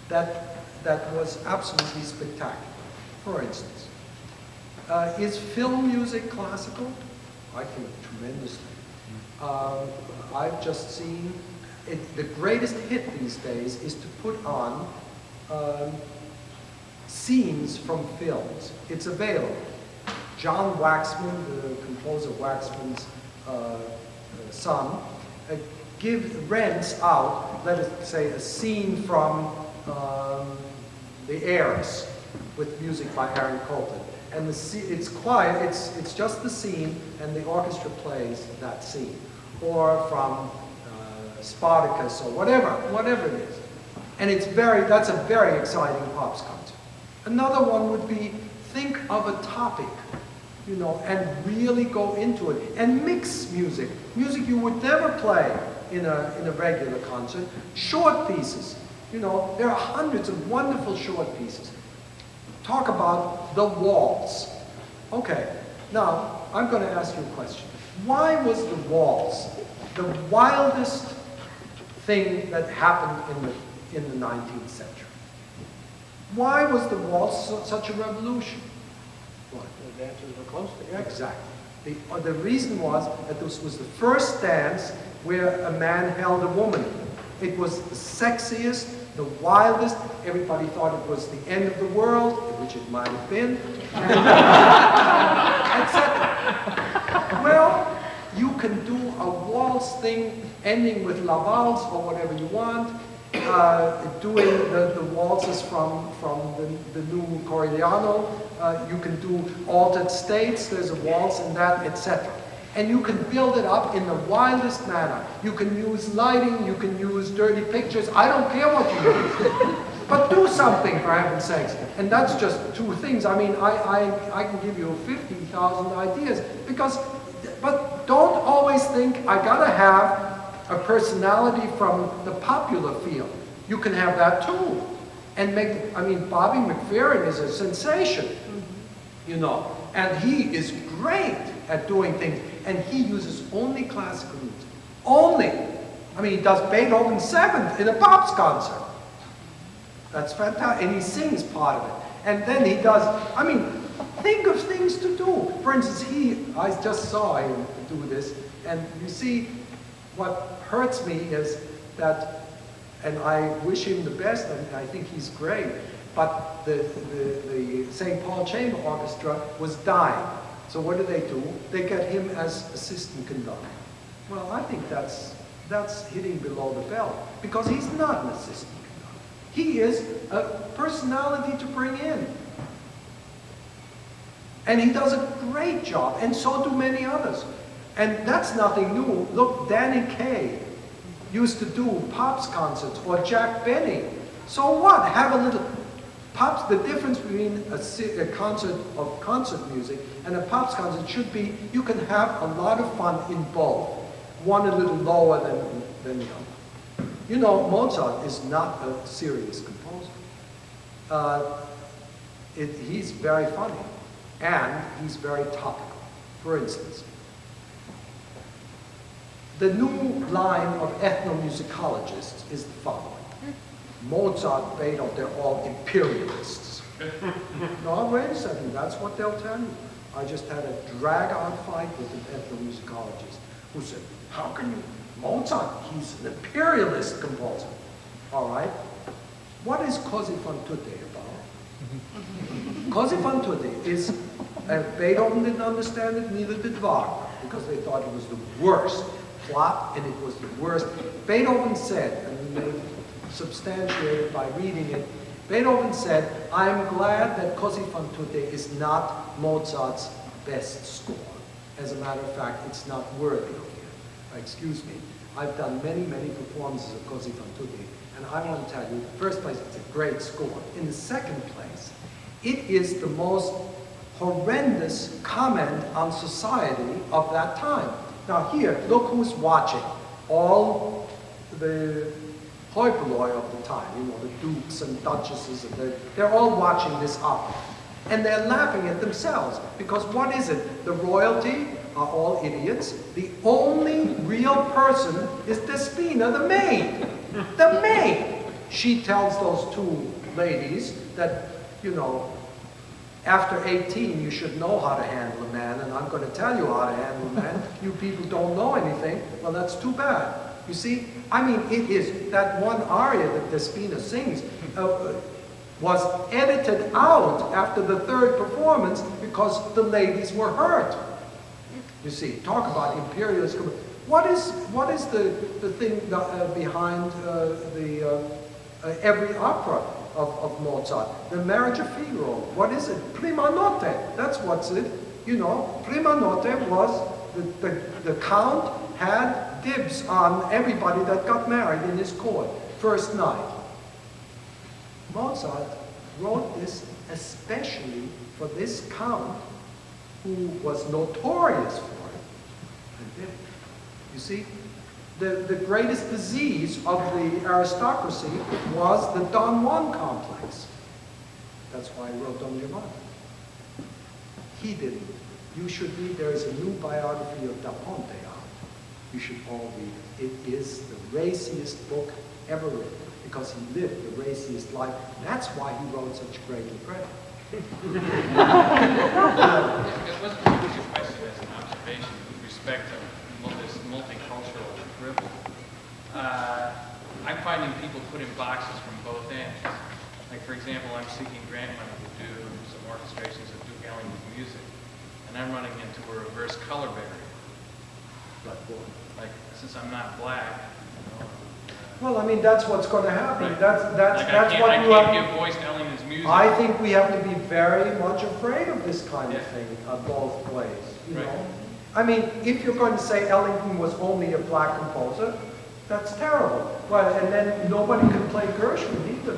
that was absolutely spectacular. For instance, is film music classical? I think tremendously. I've just seen the greatest hit these days is to put on scenes from films. It's available. John Waxman, the composer Waxman's son, rents out, let us say, a scene from The Heirs with music by Aaron Copland. And it's quiet, it's just the scene, and the orchestra plays that scene. Or from Spartacus, or whatever it is. And that's a very exciting pops concert. Another one would be, think of a topic, you know, and really go into it, and mix music. Music you would never play in a regular concert. Short pieces, you know, there are hundreds of wonderful short pieces. Talk about the waltz. Okay, now I'm going to ask you a question. Why was the waltz the wildest thing that happened in the 19th century? Why was the waltz such a revolution? What? The dancers were close together. Exactly. The reason was that this was the first dance where a man held a woman. It was the sexiest, the wildest. Everybody thought it was the end of the world, which it might have been, etc. Well, you can do a waltz thing ending with la valse or whatever you want, doing the waltzes from the new Corigliano. You can do altered states, there's a waltz in that, etc. And you can build it up in the wildest manner. You can use lighting, you can use dirty pictures, I don't care what you do. But do something, for heaven's sakes. And that's just two things. I mean, I can give you 50,000 ideas, but don't always think I gotta have a personality from the popular field. You can have that too. And Bobby McFerrin is a sensation, you know, and he is great at doing things, and he uses only classical music. Only. I mean, he does Beethoven's Seventh in a pops concert. That's fantastic, and he sings part of it. And then he does, think of things to do. For instance, I just saw him do this, and you see, what hurts me is that, and I wish him the best, and I think he's great, but the St. Paul Chamber Orchestra was dying. So what do? They get him as assistant conductor. Well, I think that's hitting below the belt, because he's not an assistant conductor. He is a personality to bring in. And he does a great job, and so do many others. And that's nothing new. Look, Danny Kaye used to do pops concerts, or Jack Benny. So what? Have a little pops. The difference between a concert of concert music and a pops concert should be you can have a lot of fun in both. One a little lower than the other. You know, Mozart is not a serious composer. He's very funny, and he's very topical. For instance, the new line of ethnomusicologists is the following. Mozart, Beethoven, they're all imperialists. No, wait a second, that's what they'll tell you. I just had a drag-out fight with an ethnomusicologist who said, how can you, Mozart, he's an imperialist composer. All right, what is Così fan tutte about? Così fan tutte is, Beethoven didn't understand it, neither did Wagner, because they thought it was the worst plot, and it was the worst. Beethoven said, and we may substantiate it by reading it, Beethoven said, I'm glad that Così fan tutte is not Mozart's best score. As a matter of fact, it's not worthy of it. Excuse me. I've done many, many performances of Così fan tutte, and I want to tell you, in the first place, it's a great score. In the second place, it is the most horrendous comment on society of that time. Now here, look who's watching. All the hoi polloi of the time, you know, the dukes and duchesses, and they're all watching this opera. And they're laughing at themselves, because what is it? The royalty are all idiots. The only real person is Despina, the maid. The maid! She tells those two ladies that, you know, after 18, you should know how to handle a man, and I'm going to tell you how to handle a man. You people don't know anything. Well, that's too bad. You see, it is that one aria that Despina sings. was edited out after the third performance because the ladies were hurt. You see, talk about imperialist. What is the thing behind every opera of Mozart? The Marriage of Figaro. What is it? Prima notte. That's what's it. You know, prima notte was the count had dibs on everybody that got married in his court. First night. Mozart wrote this especially for this count who was notorious for it. And did. You see, the greatest disease of the aristocracy was the Don Juan complex. That's why he wrote Don Giovanni. He didn't. You should read, there is a new biography of Da Ponte out. You should all read it. It is the raciest book ever written, because he lived the raciest life. And that's why he wrote such great libretti. It wasn't really a question as an observation with respect to this multicultural dribble. I'm finding people put in boxes from both ends. Like, for example, I'm seeking grant money to do some orchestrations of Duke Ellington's music, and I'm running into a reverse color barrier. Like, since I'm not black, you know, well, I mean, that's what's going to happen. right. That's like what I you can't have. give voice to Ellington's music. I think we have to be very much afraid of this kind of thing both ways. You know, I mean, if you're going to say Ellington was only a black composer, that's terrible. Well, and then nobody can play Gershwin either.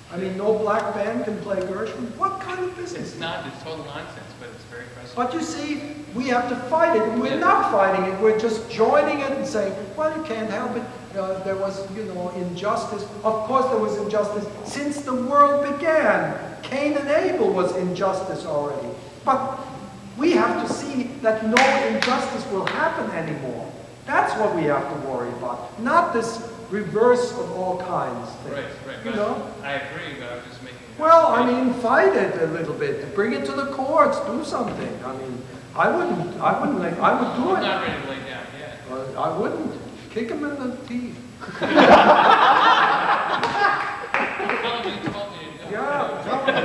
I mean, no black band can play Gershwin. What kind of business? It's not. It's total nonsense, but it's very frustrating. But you see, we have to fight it. And we're not fighting it. We're just joining it and saying, well, you can't help it. There was, you know, injustice. Of course there was injustice since the world began. Cain and Abel was injustice already. But we have to see that no injustice will happen anymore. That's what we have to worry about. Not this reverse of all kinds thing. Right. You know? I agree, but I was just making. Well, I mean, fight it a little bit. Bring it to the courts. Do something. I mean, I would do it. I'm not ready to lay down yet. I wouldn't. Kick him in the teeth. Tell him you told me to do it. Yeah, tell him.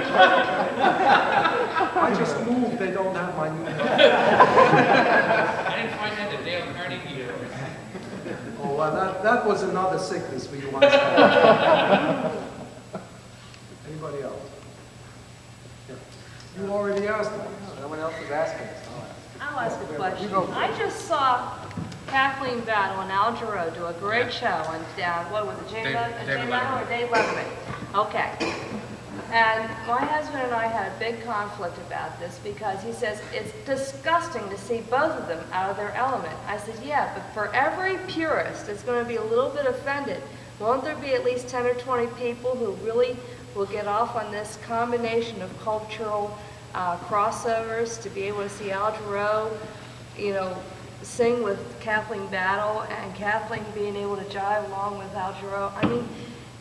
I just moved. They don't have my new number. I didn't find that the Dale Carnegie course. Oh, well, that was another sickness we once had. Anybody else? Yeah. You already asked them. No one else is asking us. I'll ask a question. I just saw Kathleen Battle and Al Jarreau do a great show on what was it, Jay Leno or Dave Letterman? Okay. And my husband and I had a big conflict about this because he says it's disgusting to see both of them out of their element. I said, yeah, but for every purist that's going to be a little bit offended, won't there be at least 10 or 20 people who really will get off on this combination of cultural crossovers to be able to see Al Jarreau, you know, sing with Kathleen Battle and Kathleen being able to jive along with Al Jarreau? I mean,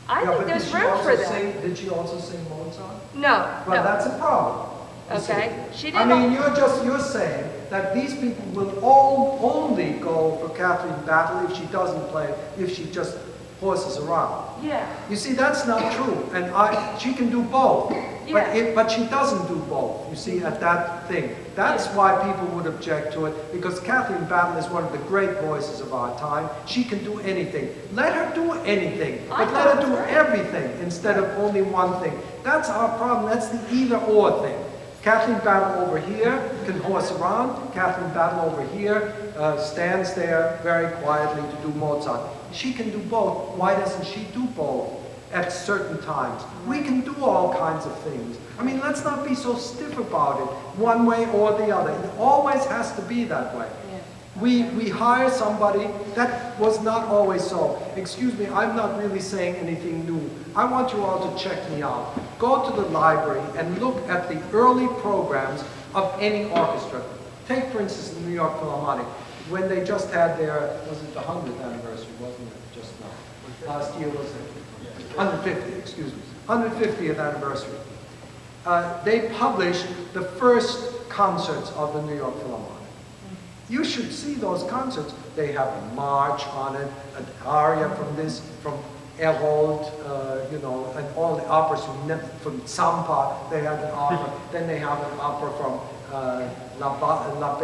I think there's room for that. Did she also sing Mozart? No. Well, that's a problem. Okay. She I didn't. mean, you're saying that these people will all only go for Kathleen Battle if she doesn't play, if she just horses around. Yeah. You see, that's not true. And she can do both. Yeah. But she doesn't do both, you see, at that thing. That's why people would object to it, because Kathleen Battle is one of the great voices of our time. She can do anything. Let her do anything, but let her do everything instead of only one thing. That's our problem. That's the either-or thing. Kathleen Battle over here can horse around. Kathleen Battle over here stands there very quietly to do Mozart. She can do both. Why doesn't she do both at certain times? We can do all kinds of things. I mean, let's not be so stiff about it, one way or the other. It always has to be that way. We hire somebody. That was not always so. Excuse me, I'm not really saying anything new. I want you all to check me out. Go to the library and look at the early programs of any orchestra. Take, for instance, the New York Philharmonic. When they just had their, was it the 100th anniversary, wasn't it, just now? Last year was it? 150, excuse me. 150th anniversary. They published the first concerts of the New York Philharmonic. You should see those concerts. They have a march on it, an aria from this, from Herold, you know, and all the operas from Zampa, they had an opera. Then they have an opera from La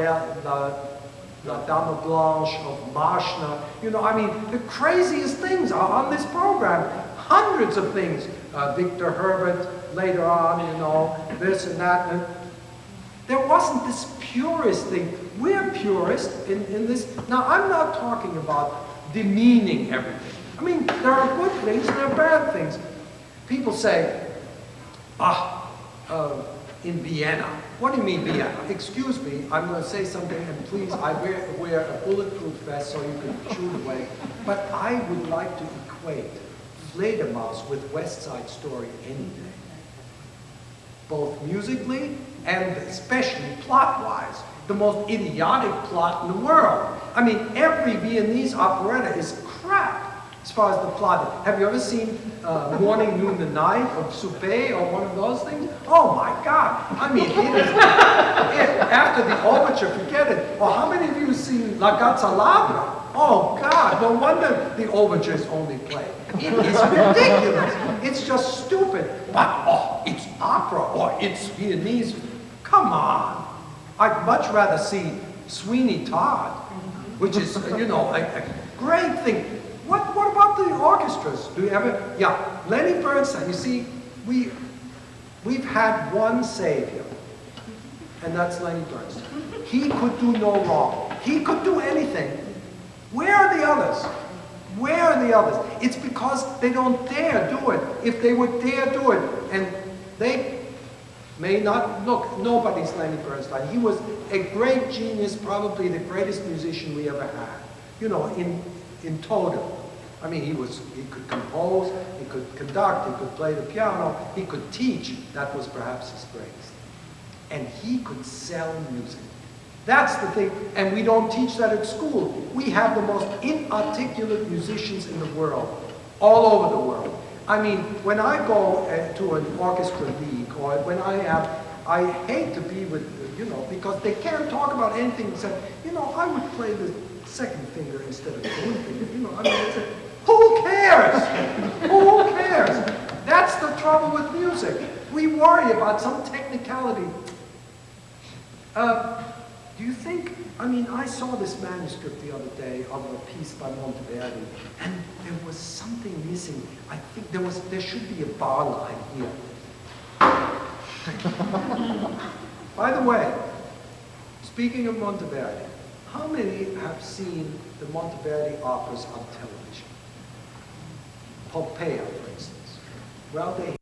Dame Blanche of Marschner. You know, I mean, the craziest things are on this program. Hundreds of things. Victor Herbert later on, you know, this and that. And there wasn't this purist thing. We're purist in this. Now, I'm not talking about demeaning everything. I mean, there are good things and there are bad things. People say, in Vienna. What do you mean Vienna? Excuse me, I'm going to say something, and please, I wear a bulletproof vest so you can shoot away. But I would like to equate Fledermaus with West Side Story any day. Both musically and especially plot-wise. The most idiotic plot in the world. I mean, every Viennese operetta is crap as far as the plot. Have you ever seen Morning, Noon, and Night or Souper or one of those things? Oh my God! I mean, it is. After the overture, forget it. Or how many of you have seen La Gazza Ladra? Oh God! No wonder the overture is only played. It is ridiculous. It's just stupid. But it's opera or it's Viennese. Come on! I'd much rather see Sweeney Todd, which is, you know, a great thing. What about the orchestras? Do you ever? Yeah, Lenny Bernstein. You see, we've had one savior, and that's Lenny Bernstein. He could do no wrong. He could do anything. Where are the others? Where are the others? It's because they don't dare do it. If they would dare do it, and they may not, look, nobody's Lenny Bernstein. He was a great genius, probably the greatest musician we ever had. You know, in total. I mean, he could compose, he could conduct, he could play the piano, he could teach. That was perhaps his greatest. And he could sell music. That's the thing, and we don't teach that at school. We have the most inarticulate musicians in the world, all over the world. I mean, when I go to an orchestra league, or when I hate to be with, you know, because they can't talk about anything except, you know, I would play the second finger instead of the one finger. You know, I mean, who cares? Who cares? That's the trouble with music. We worry about some technicality. Do you think, I mean, I saw this manuscript the other day of a piece by Monteverdi, and there was something missing. I think there should be a bar line here. By the way, speaking of Monteverdi, how many have seen the Monteverdi operas on television? Popea, for instance. Well, they